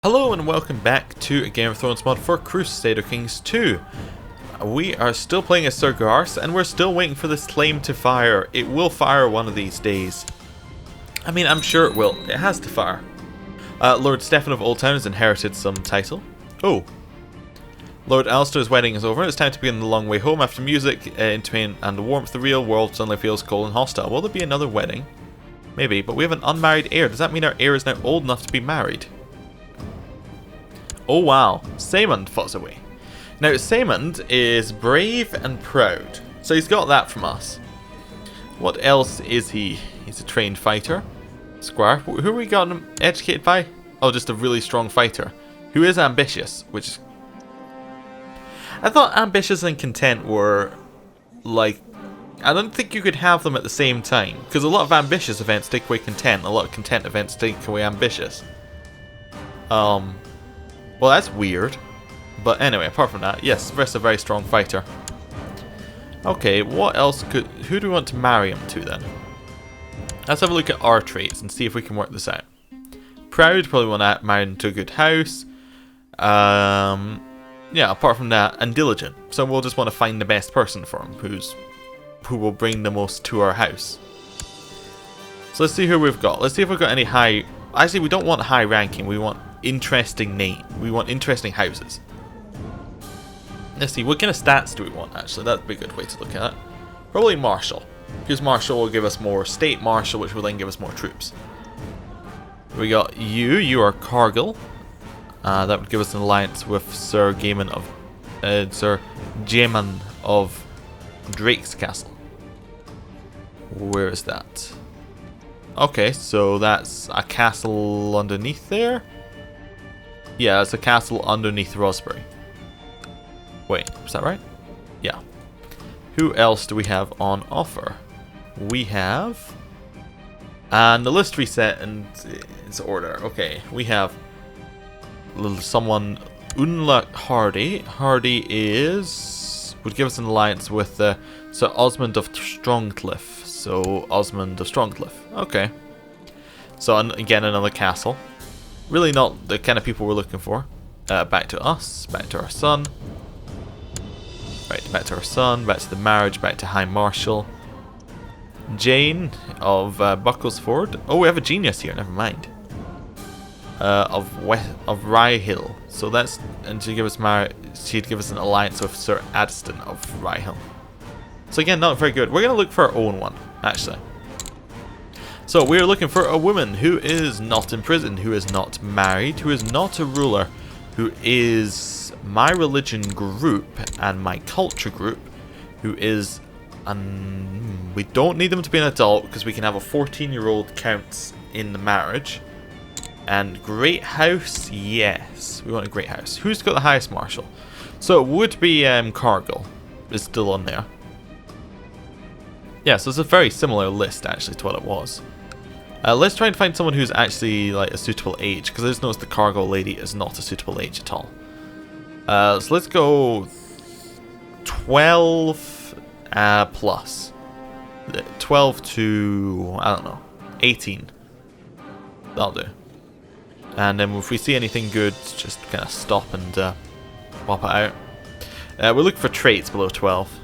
Hello and welcome back to a Game of Thrones mod for Crusader Kings 2. We are still playing as Sir Garth and we're still waiting for this claim to fire. It will fire one of these days. I mean, I'm sure it will. It has to fire. Lord Stefan of Oldtown has inherited some title. Oh. Lord Alistair's wedding is over. It's time to begin the long way home after music, intimating and the warmth. The real world suddenly feels cold and hostile. Will there be another wedding? Maybe, but we have an unmarried heir. Does that mean our heir is now old enough to be married? Oh wow, Saemond Fossoway. Now Saemond is brave and proud, so he's got that from us. What else is he? He's a trained fighter. Squire. Who are we got him educated by? Oh, just a really strong fighter. Who is ambitious, which... I thought ambitious and content were, like... I don't think you could have them at the same time, because a lot of ambitious events take away content, a lot of content events take away ambitious. Well, that's weird. But anyway, apart from that, yes, Vress a very strong fighter. Okay, what else could... Who do we want to marry him to then? Let's have a look at our traits and see if we can work this out. Proud, probably want to marry him to a good house. Yeah, apart from that, and diligent. So we'll just want to find the best person for him, who will bring the most to our house. So let's see who we've got. Let's see if we've got any high... Actually, we don't want high ranking, we want interesting name. We want interesting houses. Let's see, what kind of stats do we want actually? That'd be a good way to look at it. Probably Marshal. Because Marshal will give us more State Marshal, which will then give us more troops. We got you are Cargill. That would give us an alliance with Sir Jamin of Drake's Castle. Where is that? Okay, so that's a castle underneath there? Yeah, it's a castle underneath Rosberry. Wait, is that right? Yeah. Who else do we have on offer? We have... And the list reset in its order. Okay, we have someone... Unla Hardy. Hardy is... would give us an alliance with Sir Osmond of Strongcliffe. So, Osmond of Strongcliffe. Okay. So, again, another castle. Really not the kind of people we're looking for. Back to us. Back to our son. Right, back to our son. Back to the marriage. Back to High Marshal. Jane of Bucklesford. Oh, we have a genius here. Never mind. Of Rye Hill. So that's... And she'd give us an alliance with Sir Addiston of Rye Hill. So again, not very good. We're going to look for our own one, actually. So we're looking for a woman who is not in prison, who is not married, who is not a ruler, who is my religion group and my culture group, who is... we don't need them to be an adult because we can have a 14-year-old counts in the marriage. And great house, yes. We want a great house. Who's got the highest marshal? So it would be Cargill is still on there. Yeah, so it's a very similar list actually to what it was. Let's try and find someone who's actually like a suitable age, because I just noticed the Cargill lady is not a suitable age at all. So let's go 12 plus. 12 to, I don't know, 18. That'll do. And then if we see anything good, just kind of stop and pop it out. We're looking for traits below 12.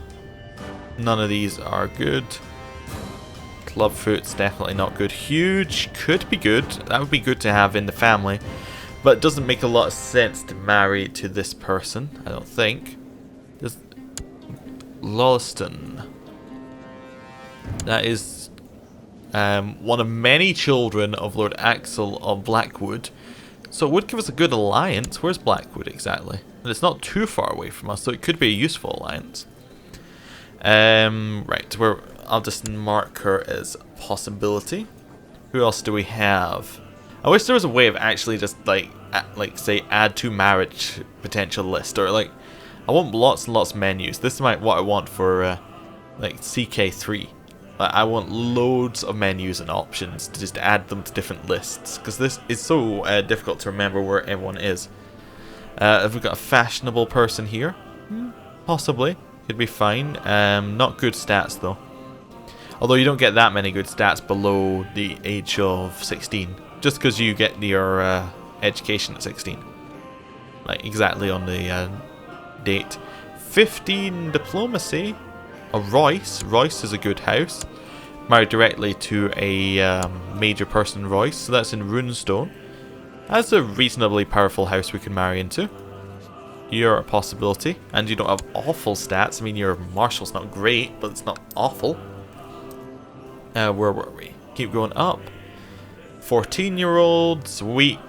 None of these are good. Clubfoot's definitely not good. Huge could be good. That would be good to have in the family. But it doesn't make a lot of sense to marry to this person, I don't think. Just Lawston. That is one of many children of Lord Axel of Blackwood. So it would give us a good alliance. Where's Blackwood exactly? And it's not too far away from us, so it could be a useful alliance. Right, I'll just mark her as a possibility. Who else do we have? I wish there was a way of actually just like say add to marriage potential list, or like I want lots and lots of menus. This is what I want for like CK3. Like, I want loads of menus and options to just add them to different lists, because this is so difficult to remember where everyone is. Have we got a fashionable person here? Possibly. Could be fine. Not good stats though. Although you don't get that many good stats below the age of 16. Just because you get your education at 16. Like, exactly on the date. 15 diplomacy. A Royce. Royce is a good house. Married directly to a major person Royce. So that's in Runestone. That's a reasonably powerful house we can marry into. You're a possibility. And you don't have awful stats. I mean, your marshal's not great, but it's not awful. Where were we? Keep going up. 14-year-olds. Weak.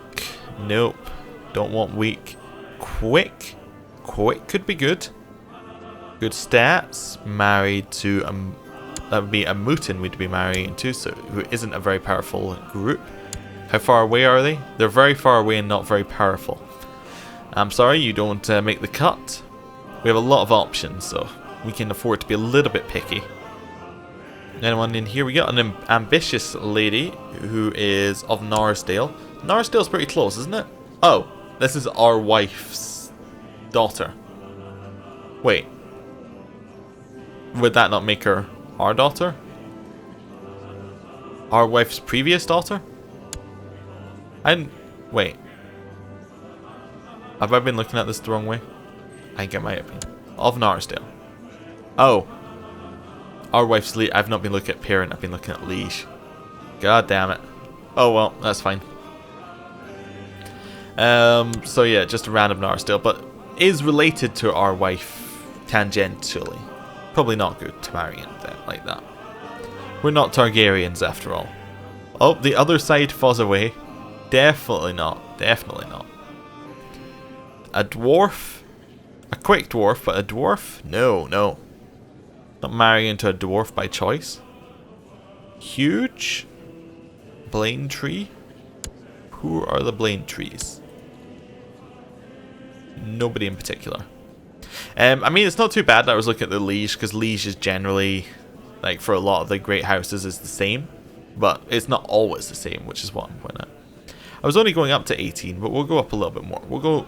Nope. Don't want weak. Quick. Quick could be good. Good stats. Married to that would be a Mutin we'd be marrying to, so who isn't a very powerful group. How far away are they? They're very far away and not very powerful. I'm sorry, you don't make the cut. We have a lot of options, so we can afford to be a little bit picky. Anyone in here? We got an ambitious lady who is of Narsdale. Narsdale's pretty close, isn't it? Oh, this is our wife's daughter. Wait. Would that not make her our daughter? Our wife's previous daughter? Wait. Have I been looking at this the wrong way? I think I might have been. Of Narsdale. Oh. Our wife's liege. I've not been looking at parent, I've been looking at liege. God damn it. Oh well, that's fine. So yeah, just a random Narsdale, but is related to our wife tangentially. Probably not good to marry in that like that. We're not Targaryens after all. Oh, the other side Fossoway. Definitely not. Definitely not. A dwarf? A quick dwarf, but a dwarf? No, no. Not marrying into a dwarf by choice. Huge? Blaine tree? Who are the Blaine trees? Nobody in particular. I mean, it's not too bad that I was looking at the liege, because liege is generally, like, for a lot of the great houses, is the same. But it's not always the same, which is what I'm pointing at. I was only going up to 18, but we'll go up a little bit more. We'll go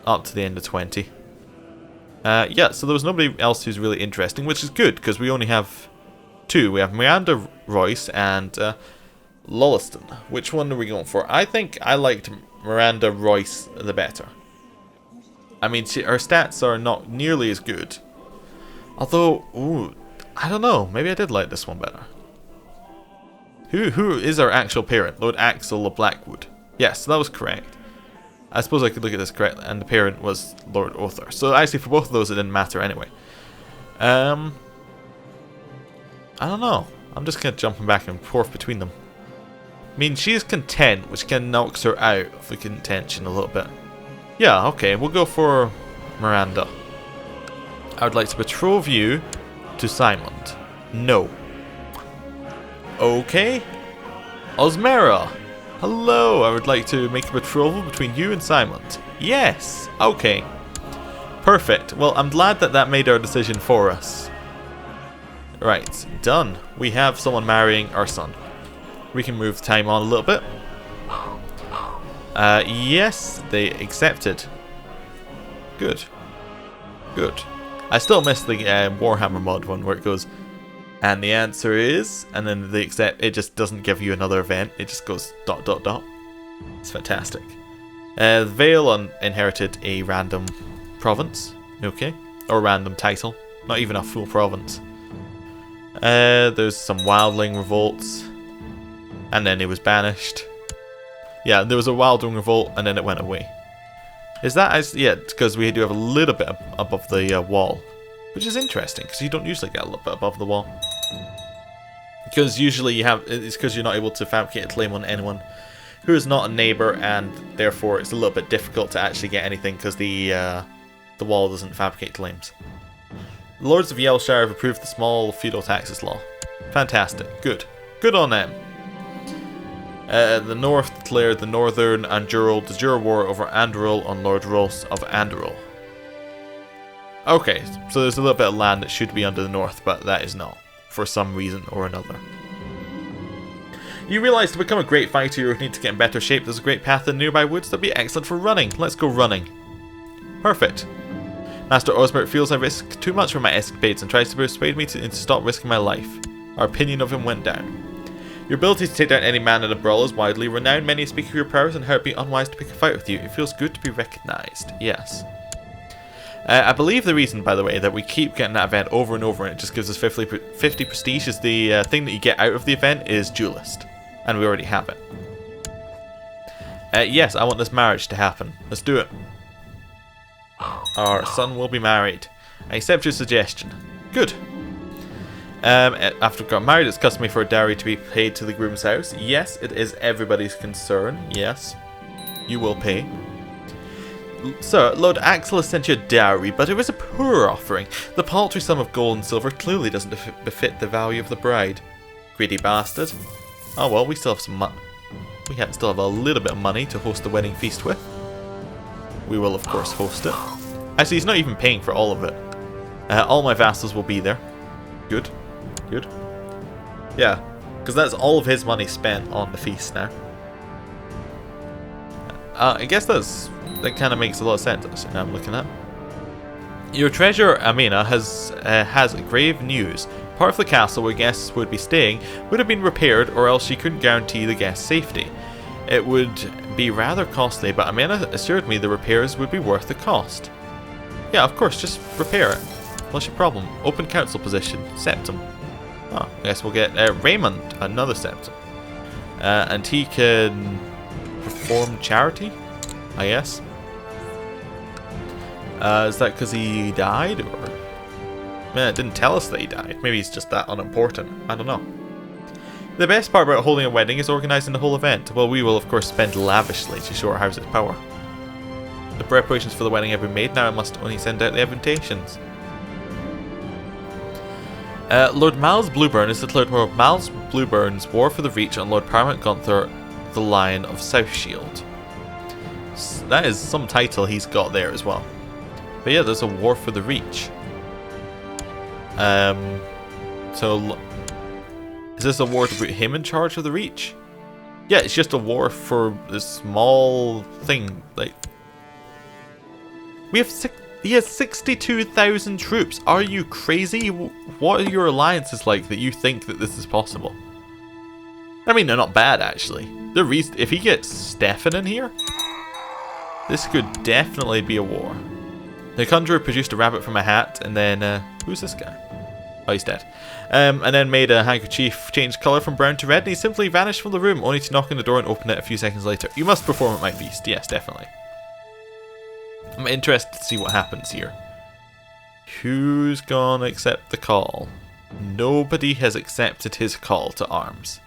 up to the end of 20. Yeah, so there was nobody else who's really interesting, which is good, because we only have two. We have Miranda Royce and Lolliston. Which one are we going for? I think I liked Miranda Royce the better. I mean, her stats are not nearly as good. Although, ooh, I don't know. Maybe I did like this one better. Who is our actual parent? Lord Axel of Blackwood. Yes, that was correct. I suppose I could look at this correctly. And the parent was Lord Othar. So actually, for both of those, it didn't matter anyway. I don't know. I'm just kind of jumping back and forth between them. I mean, she's content, which kind of knocks her out of the contention a little bit. Yeah, okay, we'll go for Miranda. I would like to betroth you to Simon. No. Okay. Osmera. Hello, I would like to make a betrothal between you and Simon. Yes. Okay. Perfect. Well, I'm glad that that made our decision for us. Right, done. We have someone marrying our son. We can move time on a little bit. Yes, they accepted. Good. Good. I still miss the Warhammer mod one where it goes, and the answer is, and then they accept, it just doesn't give you another event, it just goes ... It's fantastic. Vale inherited a random province, okay, or random title, not even a full province. There's some wildling revolts, and then it was banished. Yeah, there was a wildling revolt, and then it went away. Is that, yeah, because we do have a little bit above the wall, which is interesting, because you don't usually get a little bit above the wall. Because usually you have, it's because you're not able to fabricate a claim on anyone who is not a neighbour, and therefore it's a little bit difficult to actually get anything, because the wall doesn't fabricate claims. The Lords of Yellshire have approved the small feudal taxes law. Fantastic. Good. Good on them. The North declared the Northern Anduril de jure war over Anduril on Lord Ross of Anduril. Okay, so there's a little bit of land that should be under the North, but that is not, for some reason or another. You realise to become a great fighter you need to get in better shape. There's a great path in nearby woods that'd be excellent for running. Let's go running. Perfect. Master Osbert feels I risk too much for my escapades and tries to persuade me to stop risking my life. Our opinion of him went down. Your ability to take down any man in a brawl is widely renowned. Many speak of your powers and how it'd be unwise to pick a fight with you. It feels good to be recognized. Yes. I believe the reason, by the way, that we keep getting that event over and over and it just gives us 50 prestige is the thing that you get out of the event is Duelist. And we already have it. Yes, I want this marriage to happen. Let's do it. Our son will be married. I accept your suggestion. Good. After we've got married, it's customary for a dowry to be paid to the groom's house. Yes, it is everybody's concern. Yes, you will pay. Sir, Lord Axel has sent you a dowry, but it was a poor offering. The paltry sum of gold and silver clearly doesn't befit the value of the bride. Greedy bastard. Oh well, we still have some money. We still have a little bit of money to host the wedding feast with. We will, of course, host it. Actually, he's not even paying for all of it. All my vassals will be there. Good. Good. Yeah, because that's all of his money spent on the feast now. I guess that kind of makes a lot of sense, actually, now I'm looking at. Your treasurer, Amina, has grave news. Part of the castle where guests would be staying would have been repaired, or else she couldn't guarantee the guests' safety. It would be rather costly, but Amina assured me the repairs would be worth the cost. Yeah, of course, just repair it. What's your problem? Open council position. Septum. Oh, I guess we'll get Raymond, another septum. And he can perform charity, I guess. Is that because he died? Or man, it didn't tell us that he died. Maybe he's just that unimportant. I don't know. The best part about holding a wedding is organising the whole event. Well, we will of course spend lavishly to show our house's power. The preparations for the wedding have been made, now I must only send out the invitations. Lord Mal's Blueburn is declared Lord Mal's Blueburn's War for the Reach on Lord Paramount Gunther, the Lion of Southshield. That is some title he's got there as well. But yeah, there's a War for the Reach. So is this a war to put him in charge of the Reach? Yeah, it's just a war for this small thing. Like, he has 62,000 troops. Are you crazy? What are your alliances like that you think that this is possible? I mean, they're not bad actually. If he gets Stefan in here, this could definitely be a war. The conjurer produced a rabbit from a hat, and then who's this guy? Oh, he's dead. And then made a handkerchief change colour from brown to red, and he simply vanished from the room, only to knock on the door and open it a few seconds later. You must perform at my feast. Yes, definitely. I'm interested to see what happens here. Who's gonna accept the call? Nobody has accepted his call to arms.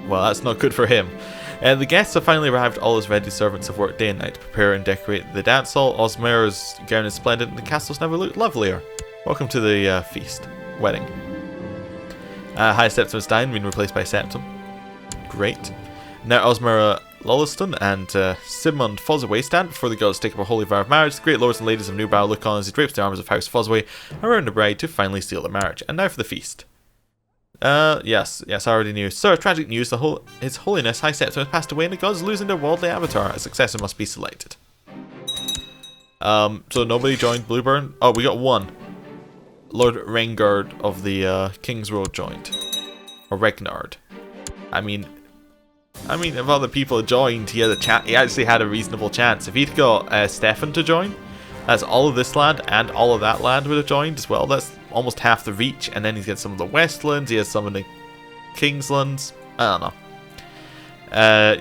Well, that's not good for him. The guests have finally arrived. All his ready servants have worked day and night to prepare and decorate the dance hall. Osmera's gown is splendid, and the castle's never looked lovelier. Welcome to the feast. Wedding. High Septum has died and been replaced by Septum. Great. Now Osmera Lolliston and Sigmund Fossoway stand before the gods to take up a holy vow of marriage. The great lords and ladies of New Bow look on as he drapes the arms of House Fossoway around the bride to finally seal the marriage. And now for the feast. Yes, I already knew. Sir, tragic news. His Holiness High Septum has passed away and the gods losing their worldly avatar. A successor must be selected. So nobody joined Blueburn? Oh, we got one. Lord Rengard of the King's Road joined. Or Regnard. I mean, if other people had joined, he actually had a reasonable chance. If he'd got Stefan to join, that's all of this land and all of that land would have joined as well. That's almost half the Reach, and then he's got some of the Westlands, he has some of the Kingslands. I don't know.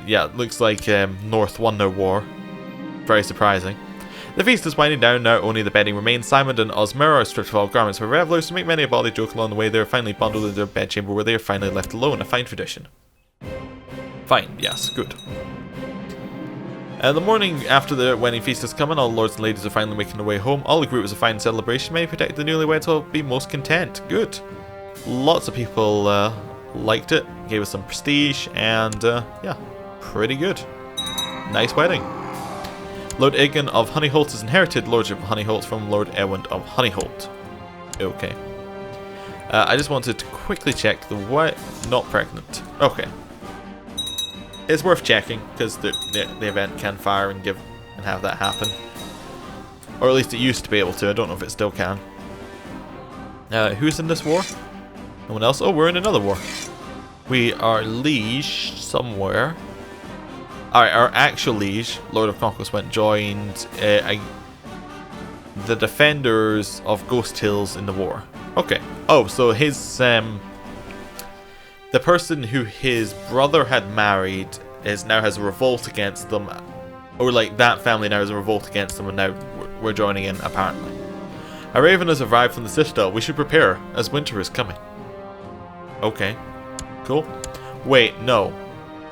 Yeah, it looks like North won their war. Very surprising. The feast is winding down now, only the bedding remains. Simon and Osmera are stripped of all garments for revelers to make many a bawdy joke along the way. They are finally bundled into their bedchamber where they are finally left alone. A fine tradition. Fine, yes, good. The morning after the wedding feast has come and all the lords and ladies are finally making their way home. All agree it was a fine celebration. Many protect the newlyweds will be most content. Good. Lots of people liked it, gave us some prestige, and yeah, pretty good. Nice wedding. Lord Egan of Honeyholt has inherited Lordship of Honeyholt from Lord Ewand of Honeyholt. Okay. I just wanted to quickly check the not pregnant. Okay. It's worth checking because the event can fire and have that happen, or at least it used to be able to. I don't know if it still can. Who's in this war? No one else. Oh, we're in another war. We are liege somewhere. Alright, our actual liege, Lord of Conquest, joined the defenders of Ghost Hills in the war. Okay. Oh, so his the person who his brother had married now has a revolt against them, or like that family now has a revolt against them, and now we're joining in apparently. A raven has arrived from the citadel. We should prepare as winter is coming. Okay. Cool. Wait, no.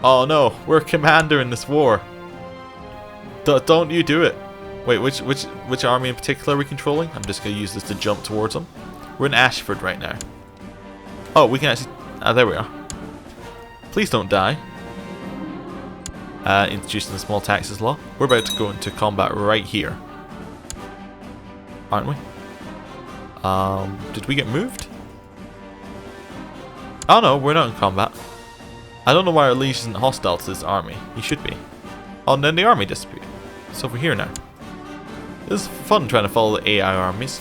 Oh no, we're commander in this war. Don't you do it. Wait, which army in particular are we controlling? I'm just going to use this to jump towards them. We're in Ashford right now. Oh, we can actually... Ah, there we are. Please don't die. Introducing the small taxes law. We're about to go into combat right here. Aren't we? Did we get moved? Oh no, we're not in combat. I don't know why our liege isn't hostile to this army. He should be. Oh, and then the army disappeared. It's over here now. This is fun trying to follow the AI armies.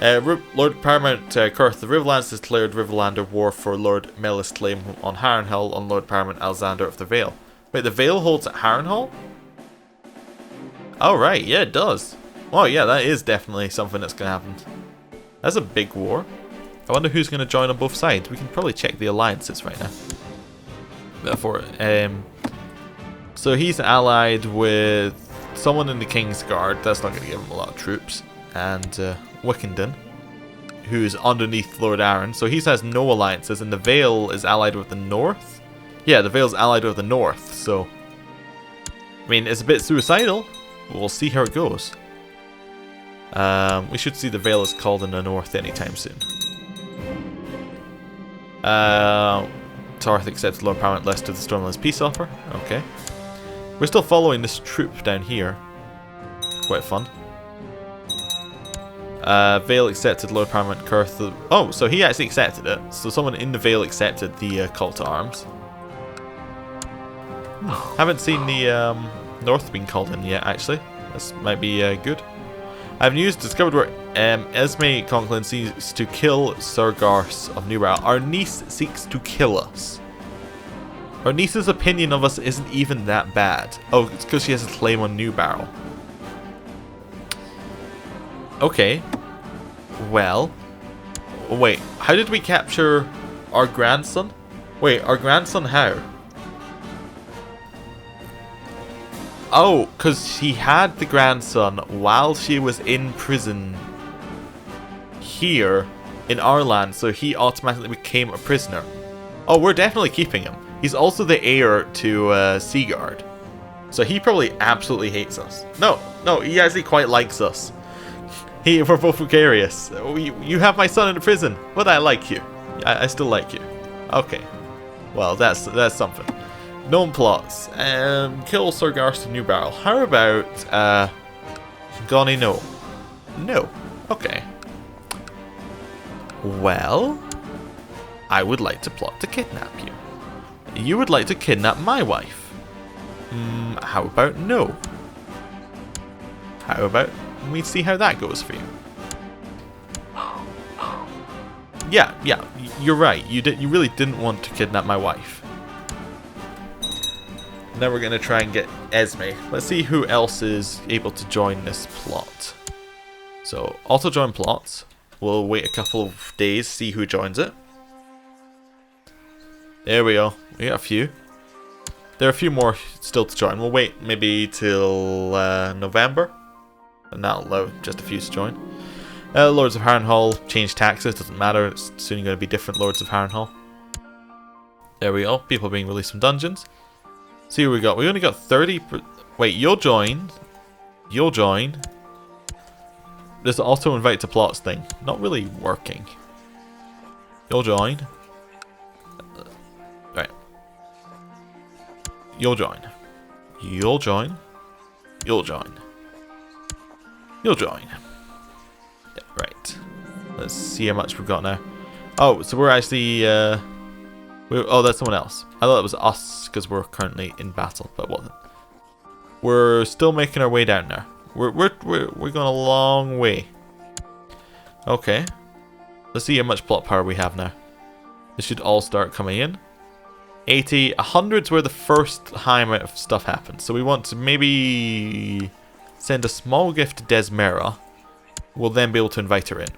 Lord Paramount Kurth the Riverlands declared Riverlander war for Lord Melis' claim on Harrenhal on Lord Paramount Alexander of the Vale. Wait, the Vale holds at Harrenhal? Oh right, yeah it does. Oh yeah, that is definitely something that's going to happen. That's a big war. I wonder who's going to join on both sides. We can probably check the alliances right now. Therefore, so he's allied with someone in the King's Guard. That's not going to give him a lot of troops. And Wickenden, who's underneath Lord Aaron. So he has no alliances, and the Vale is allied with the North. Yeah, the Vale's allied with the North. So, I mean, it's a bit suicidal. But we'll see how it goes. We should see the Vale is called in the North anytime soon. Tarth accepts Lord Paramount Lester the Stormlands peace offer. Okay. We're still following this troop down here. Quite fun. Vale accepted Lord Paramount Kurth. Oh, so he actually accepted it. So someone in the Vale accepted the call to arms. Haven't seen the North being called in yet, actually. This might be good. I've news discovered where Esme Conklin seeks to kill Sir Garth of New Barrel. Our niece seeks to kill us. Our niece's opinion of us isn't even that bad. Oh, it's because she has a claim on New Barrel. Okay. Well. Wait, how did we capture our grandson? Wait, our grandson how? Oh, because she had the grandson while she was in prison here in our land, so he automatically became a prisoner. Oh, we're definitely keeping him. He's also the heir to Seaguard. So he probably absolutely hates us. No, he actually quite likes us. We're both gregarious. You have my son in the prison, but I like you. I still like you. Okay. Well, that's something. Known plots. Kill Sir Garth of New Barrel. How about Gonny no? No. Okay. Well, I would like to plot to kidnap you. You would like to kidnap my wife. How about no? How about we see how that goes for you? Yeah, you're right. You really didn't want to kidnap my wife. Now we're going to try and get Esme. Let's see who else is able to join this plot. So, auto join plots. We'll wait a couple of days, see who joins it. There we go. We got a few. There are a few more still to join. We'll wait maybe till November. And that'll allow just a few to join. Lords of Harrenhal, change taxes. Doesn't matter. It's soon going to be different Lords of Harrenhal. There we go. People being released from dungeons. See what we got. We only got 30. Wait, you'll join. You'll join. There's the auto invite to plots thing. Not really working. You'll join. Right. You'll join. You'll join. You'll join. You'll join. Yeah, right. Let's see how much we've got now. Oh, so we're actually... oh, that's someone else. I thought it was us because we're currently in battle, but what? We're still making our way down there. We're going a long way. Okay. Let's see how much plot power we have now. This should all start coming in. 80, 100's where the first high amount of stuff happens. So we want to maybe send a small gift to Desmera. We'll then be able to invite her in.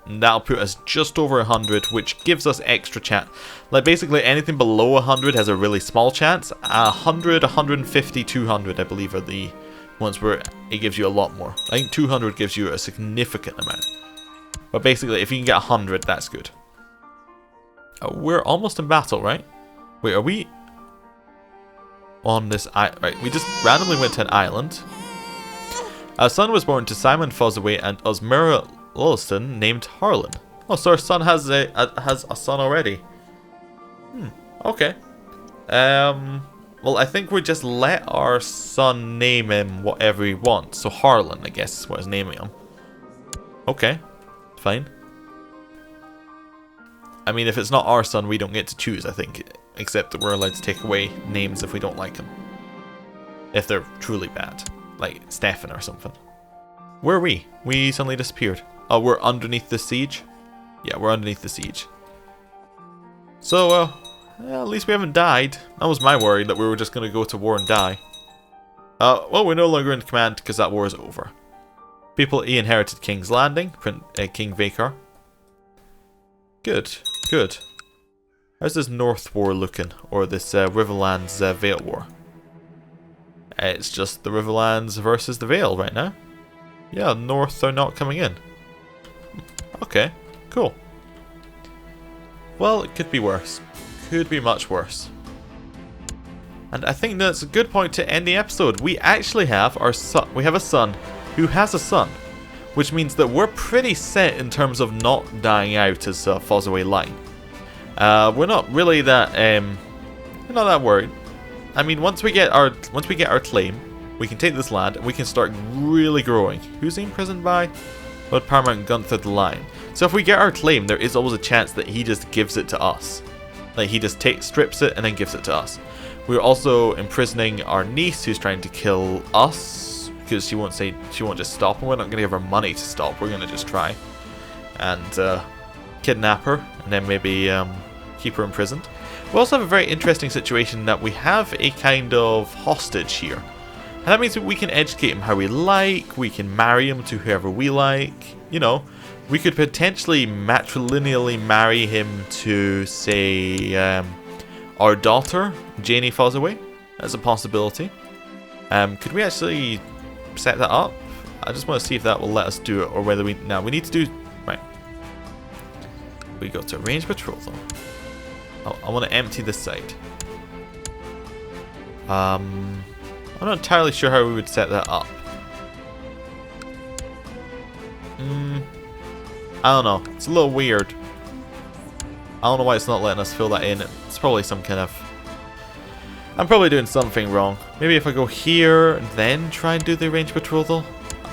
And that'll put us just over 100, which gives us extra chance. Like basically anything below 100 has a really small chance. 100, 150, 200 I believe are the ones where it gives you a lot more. I think 200 gives you a significant amount. But basically if you can get 100, that's good. We're almost in battle, right? Wait, are we on this island? Right, we just randomly went to an island. A son was born to Simon Fossoway and Osmira Lilliston named Harlan. Oh, so our son has a son already. Okay. Well, I think we just let our son name him whatever he wants. So Harlan, I guess, is what he's naming him. Okay, fine. I mean, if it's not our son, we don't get to choose, I think. Except that we're allowed to take away names if we don't like them. If they're truly bad. Like Stefan or something. Where are we? We suddenly disappeared. Oh, we're underneath the siege? Yeah, we're underneath the siege. So, at least we haven't died. That was my worry, that we were just going to go to war and die. Well, we're no longer in command because that war is over. People inherited King's Landing, King Vakar. Good, good. How's this North War looking? Or this Riverlands Vale War? It's just the Riverlands versus the Vale right now. Yeah, North are not coming in. Okay, cool. Well, it could be worse. Could be much worse. And I think that's a good point to end the episode. We actually have our son. We have a son who has a son, which means that we're pretty set in terms of not dying out as a Fossoway line. We're not really that we're not that worried. I mean, once we get our claim, we can take this land and we can start really growing. Who's he imprisoned by? Lord Paramount Gunther the Lion. So if we get our claim, there is always a chance that he just gives it to us. Like he just strips it and then gives it to us. We're also imprisoning our niece who's trying to kill us because she won't just stop, and we're not going to give her money to stop. We're going to just try and kidnap her and then maybe keep her imprisoned. We also have a very interesting situation that we have a kind of hostage here. And that means that we can educate him how we like, we can marry him to whoever we like, you know. We could potentially matrilineally marry him to, say, our daughter, Janie Fossoway. That's a possibility. Could we actually set that up? I just want to see if that will let us do it, or whether we need to do... Right. We go to arrange betrothal. I want to empty this side. I'm not entirely sure how we would set that up. I don't know. It's a little weird. I don't know why it's not letting us fill that in. It's probably some kind of... I'm probably doing something wrong. Maybe if I go here and then try and do the arrange betrothal.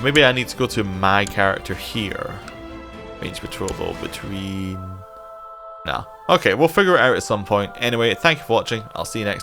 Maybe I need to go to my character here. Arrange betrothal between... Nah. Okay, we'll figure it out at some point. Anyway, thank you for watching. I'll see you next time.